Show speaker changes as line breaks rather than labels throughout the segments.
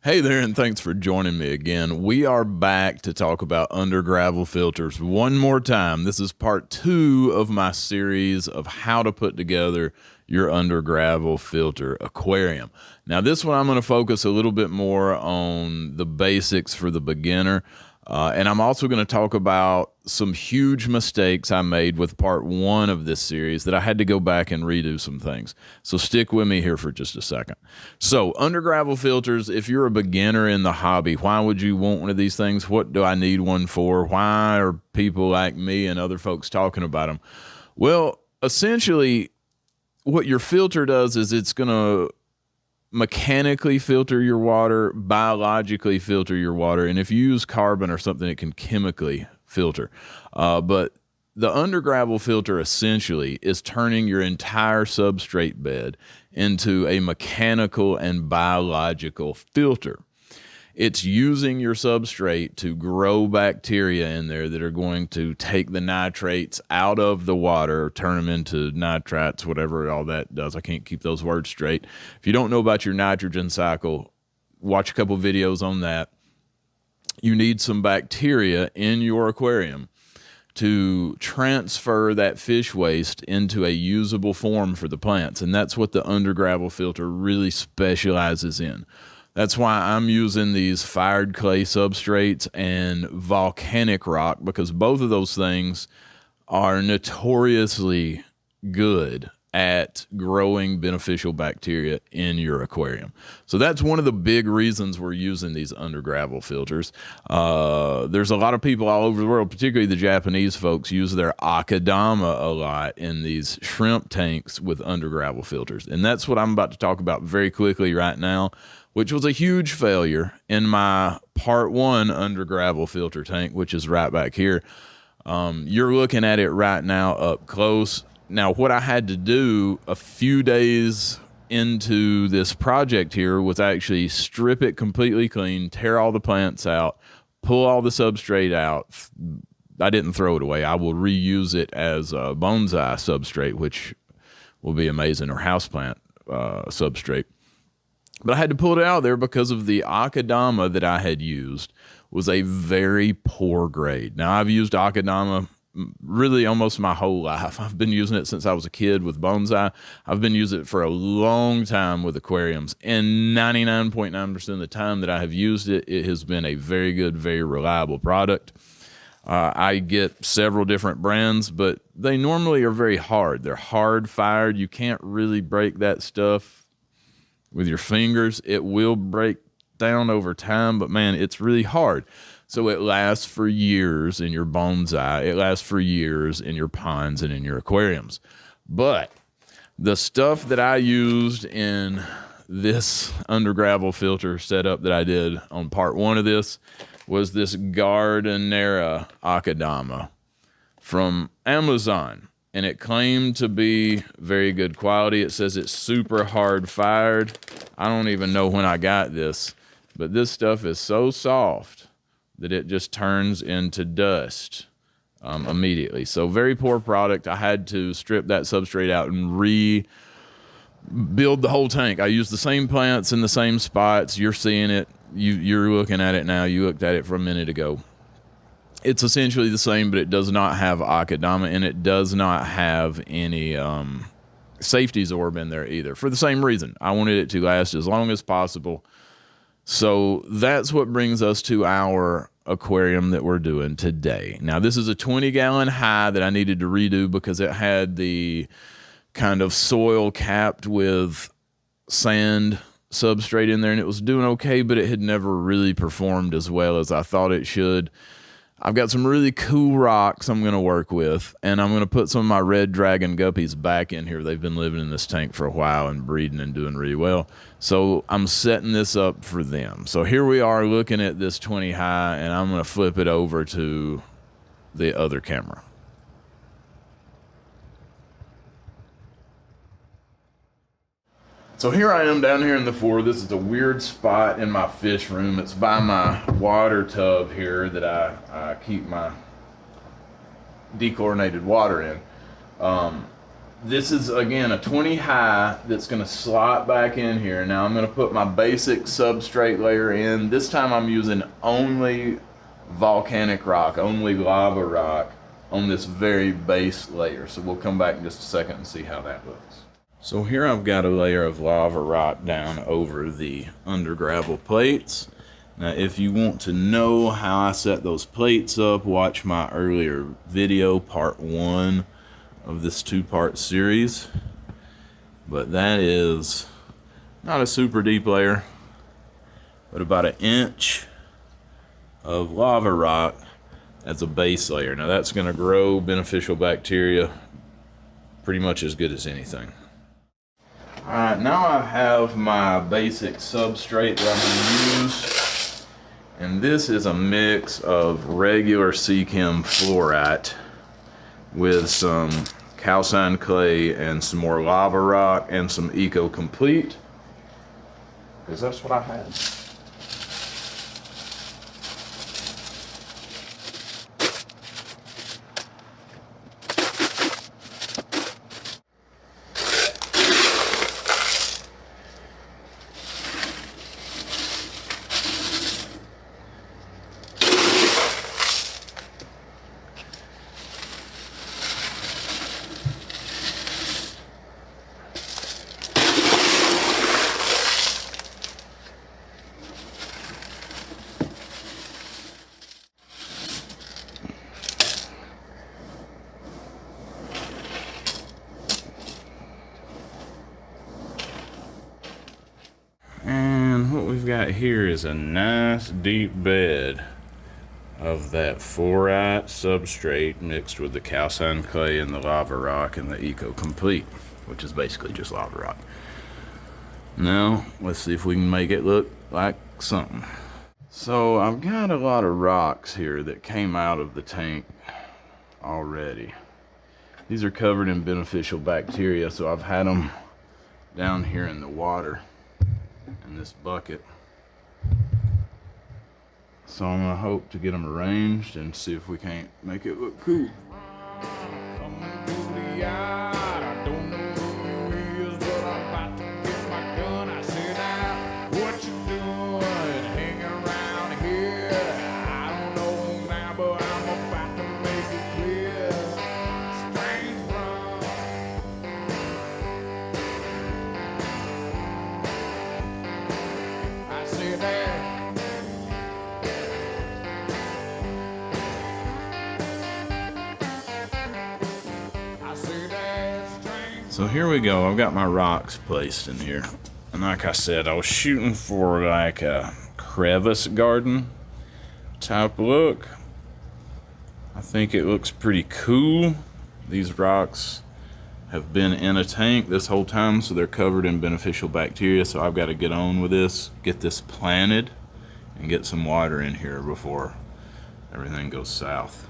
Hey there, and thanks for joining me again. We are back to talk about Undergravel filters one more time. This is part 2 of my series of how to put together your Undergravel filter aquarium. Now, this one I'm going to focus a little bit more on the basics for the beginner. And I'm also going to talk about some huge mistakes I made with part 1 of this series that I had to go back and redo some things. So stick with me here for just a second. So Undergravel filters, if you're a beginner in the hobby, why would you want one of these things? What do I need one for? Why are people like me and other folks talking about them? Well, essentially, what your filter does is it's going to mechanically filter your water, biologically filter your water, and if you use carbon or something, it can chemically filter. But the Undergravel filter essentially is turning your entire substrate bed into a mechanical and biological filter. It's using your substrate to grow bacteria in there that are going to take the nitrates out of the water, turn them into nitrites, whatever all that does. I can't keep those words straight. If you don't know about your nitrogen cycle, watch a couple videos on that. You need some bacteria in your aquarium to transfer that fish waste into a usable form for the plants. And that's what the Undergravel filter really specializes in. That's why I'm using these fired clay substrates and volcanic rock, because both of those things are notoriously good at growing beneficial bacteria in your aquarium. So that's one of the big reasons we're using these Undergravel filters. There's a lot of people all over the world, particularly the Japanese folks, use their Akadama a lot in these shrimp tanks with Undergravel filters. And that's what I'm about to talk about very quickly right now, which was a huge failure in my part 1 Undergravel filter tank, which is right back here. You're looking at it right now up close. Now, what I had to do a few days into this project here was actually strip it completely clean, tear all the plants out, pull all the substrate out. I didn't throw it away. I will reuse it as a bonsai substrate, which will be amazing, or houseplant substrate. But I had to pull it out of there because of the Akadama that I had used was a very poor grade. Now, I've used Akadama really almost my whole life. I've been using it since I was a kid with bonsai. I've been using it for a long time with aquariums. And 99.9% of the time that I have used it, it has been a very good, very reliable product. I get several different brands, but they normally are very hard. They're hard fired. You can't really break that stuff with your fingers. It will break down over time, but man, it's really hard. So it lasts for years in your bonsai. It lasts for years in your ponds and in your aquariums. But the stuff that I used in this Undergravel filter setup that I did on part 1 of this was this Gardenera Akadama from Amazon. And it claimed to be very good quality. It says it's super hard fired. I don't even know when I got this, but this stuff is so soft that it just turns into dust immediately. So very poor product. I had to strip that substrate out and rebuild the whole tank. I used the same plants in the same spots. You're seeing it. You're looking at it now. You looked at it for a minute ago. It's essentially the same, but it does not have Akadama, and it does not have any safety Zorb in there either. For the same reason, I wanted it to last as long as possible. So that's what brings us to our aquarium that we're doing today. Now, this is a 20-gallon high that I needed to redo because it had the kind of soil capped with sand substrate in there, and it was doing okay, but it had never really performed as well as I thought it should. I've got some really cool rocks I'm going to work with, and I'm going to put some of my red dragon guppies back in here. They've been living in this tank for a while and breeding and doing really well. So I'm setting this up for them. So here we are looking at this 20 high, and I'm going to flip it over to the other camera. So here I am down here in the floor. This is a weird spot in my fish room. It's by my water tub here that I keep my dechlorinated water in. This is, again, a 20 high that's going to slot back in here. Now I'm going to put my basic substrate layer in. This time I'm using only volcanic rock, only lava rock on this very base layer. So we'll come back in just a second and see how that looks. So here I've got a layer of lava rock down over the Undergravel plates. Now if you want to know how I set those plates up, watch my earlier video, part 1 of this 2-part series. But that is not a super deep layer, but about 1 inch of lava rock as a base layer. Now that's going to grow beneficial bacteria pretty much as good as anything. Alright, now I have my basic substrate that I'm going to use, and this is a mix of regular Seachem fluorite with some calcined clay and some more lava rock and some Eco Complete, because that's what I had. And what we've got here is a nice deep bed of that fluorite substrate mixed with the calcined clay and the lava rock and the Eco Complete, which is basically just lava rock. Now let's see if we can make it look like something. So I've got a lot of rocks here that came out of the tank already. These are covered in beneficial bacteria, so I've had them down here in the water in this bucket. So I'm gonna hope to get them arranged and see if we can't make it look cool. So here we go. I've got my rocks placed in here. And like I said, I was shooting for like a crevice garden type look. I think it looks pretty cool. These rocks have been in a tank this whole time, so they're covered in beneficial bacteria. So I've got to get on with this, get this planted, and get some water in here before everything goes south.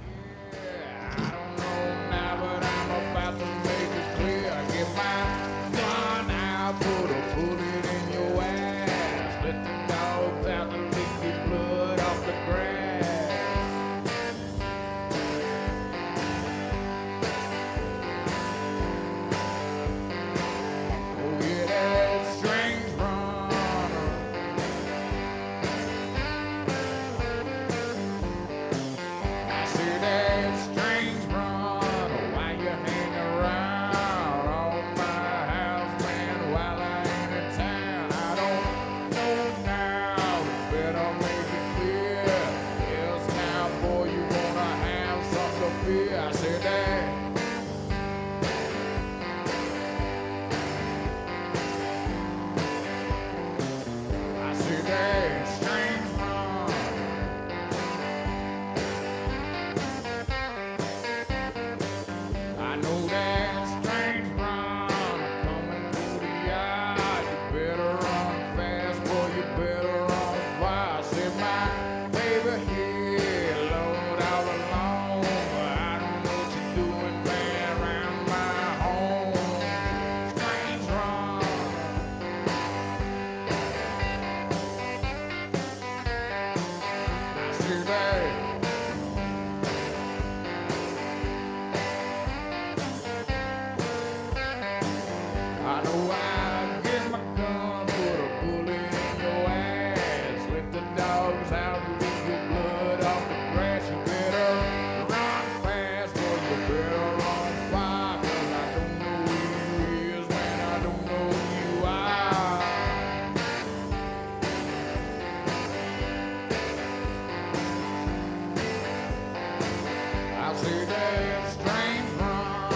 That's how to lose your blood off the grass. You better run fast, or you better run far. 'Cause I don't know who you is, man, I don't know who you are. I say that strange run.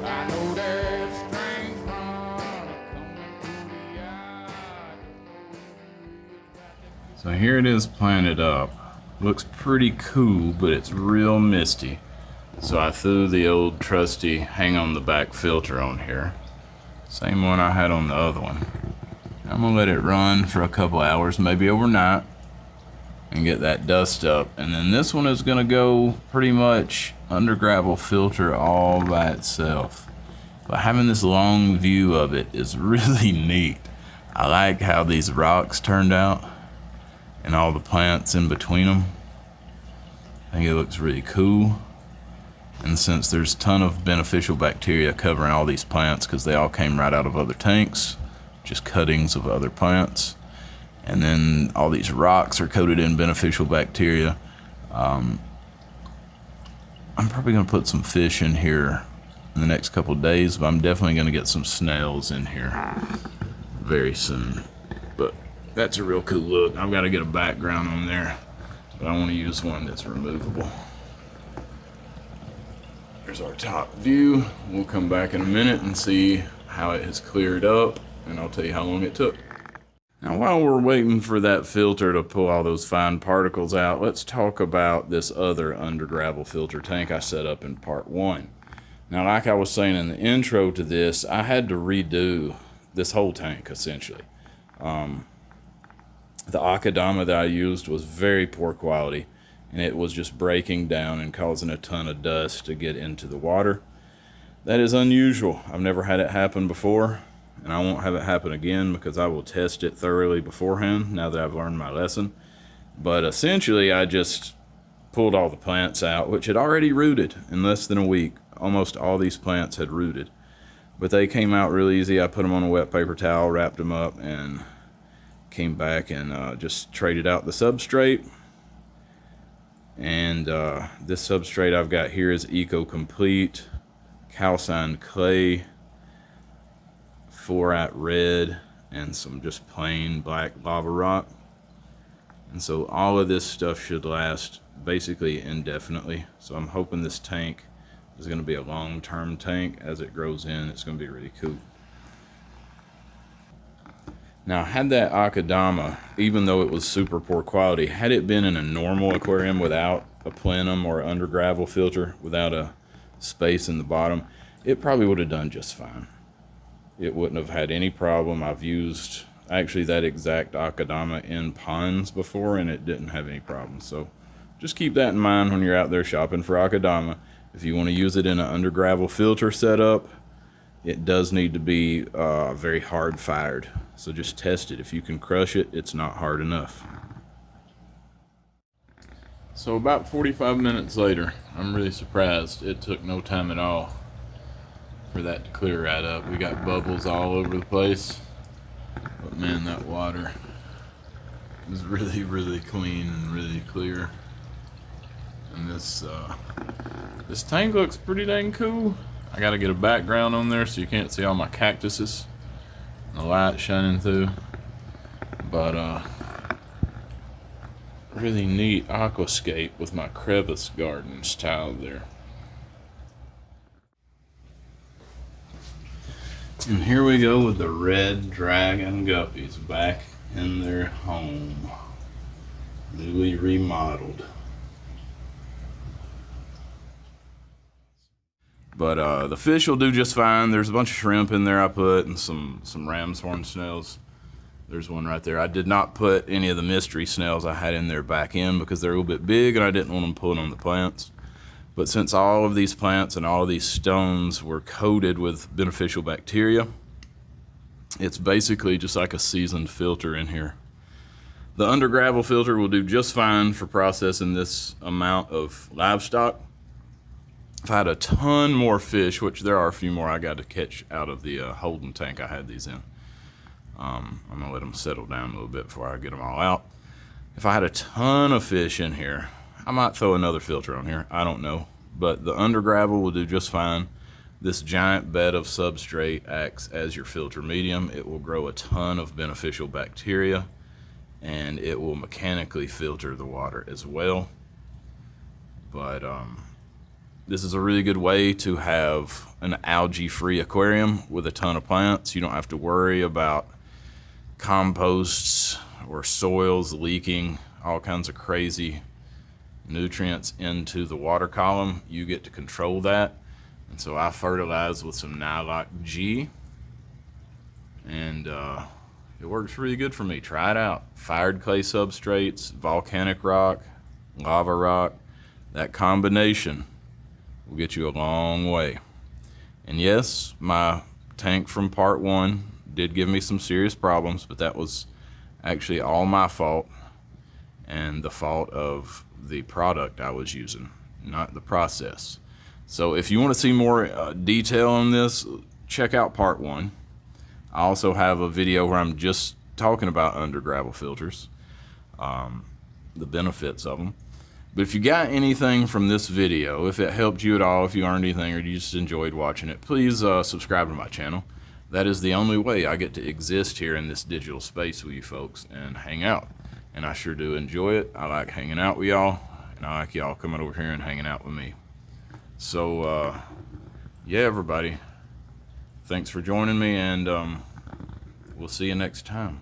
I know that strange run coming to the eye.
So here it is planted up. Looks pretty cool, but it's real misty. So I threw the old trusty hang on the back filter on here. Same one I had on the other one. I'm gonna let it run for a couple hours, maybe overnight, and get that dust up. And then this one is gonna go pretty much Undergravel filter all by itself. But having this long view of it is really neat. I like how these rocks turned out and all the plants in between them. I think it looks really cool. And since there's a ton of beneficial bacteria covering all these plants, because they all came right out of other tanks, just cuttings of other plants, and then all these rocks are coated in beneficial bacteria. I'm probably gonna put some fish in here in the next couple of days, but I'm definitely gonna get some snails in here very soon. But that's a real cool look. I've got to get a background on there, but I want to use one that's removable. There's our top view. We'll come back in a minute and see how it has cleared up, and I'll tell you how long it took. Now, while we're waiting for that filter to pull all those fine particles out, let's talk about this other Undergravel filter tank I set up in part 1. Now, like I was saying in the intro to this, I had to redo this whole tank, essentially. The Aquadama that I used was very poor quality, and it was just breaking down and causing a ton of dust to get into the water. That is unusual. I've never had it happen before, and I won't have it happen again because I will test it thoroughly beforehand now that I've learned my lesson. But essentially, I just pulled all the plants out, which had already rooted in less than a week. Almost all these plants had rooted, but they came out real easy. I put them on a wet paper towel, wrapped them up, and came back and just traded out the substrate. And this substrate I've got here is Eco Complete, calcined clay, 4-aught red, and some just plain black lava rock. And so all of this stuff should last basically indefinitely. So I'm hoping this tank is going to be a long-term tank. As it grows in, it's going to be really cool. Now, had that Aquadama, even though it was super poor quality, had it been in a normal aquarium without a plenum or Undergravel filter, without a space in the bottom, it probably would have done just fine. It wouldn't have had any problem. I've used actually that exact Aquadama in ponds before, and it didn't have any problems. So just keep that in mind when you're out there shopping for Aquadama. If you want to use it in an Undergravel filter setup, it does need to be very hard fired. So just test it. If you can crush it, it's not hard enough. So about 45 minutes later, I'm really surprised. It took no time at all for that to clear right up. We got bubbles all over the place. But man, that water is really, really clean and really clear. And this tank looks pretty dang cool. I gotta get a background on there so you can't see all my cactuses and the light shining through. But really neat aquascape with my crevice gardens tiled there. And here we go with the red dragon guppies back in their home, newly remodeled. But the fish will do just fine. There's a bunch of shrimp in there I put, and some ram's horn snails. There's one right there. I did not put any of the mystery snails I had in there back in because they're a little bit big and I didn't want them pulling on the plants. But since all of these plants and all of these stones were coated with beneficial bacteria, it's basically just like a seasoned filter in here. The Undergravel filter will do just fine for processing this amount of livestock. if I had a ton more fish, which there are a few more I got to catch out of the holding tank I had these in. I'm gonna let them settle down a little bit before I get them all out. If I had a ton of fish in here, I might throw another filter on here. I don't know, but the Undergravel will do just fine. This giant bed of substrate acts as your filter medium. It will grow a ton of beneficial bacteria, and it will mechanically filter the water as well. But this is a really good way to have an algae-free aquarium with a ton of plants. You don't have to worry about composts or soils leaking all kinds of crazy nutrients into the water column. You get to control that. And so I fertilize with some Nylock G, and it works really good for me. Try it out. Fired clay substrates, volcanic rock, lava rock, that combination will get you a long way. And yes, my tank from part 1 did give me some serious problems, but that was actually all my fault and the fault of the product I was using, not the process. So if you want to see more detail on this, check out part 1. I also have a video where I'm just talking about Undergravel filters, the benefits of them. But if you got anything from this video, if it helped you at all, if you learned anything, or you just enjoyed watching it, please subscribe to my channel. That is the only way I get to exist here in this digital space with you folks and hang out. And I sure do enjoy it. I like hanging out with y'all, and I like y'all coming over here and hanging out with me. So, yeah, everybody, thanks for joining me, and we'll see you next time.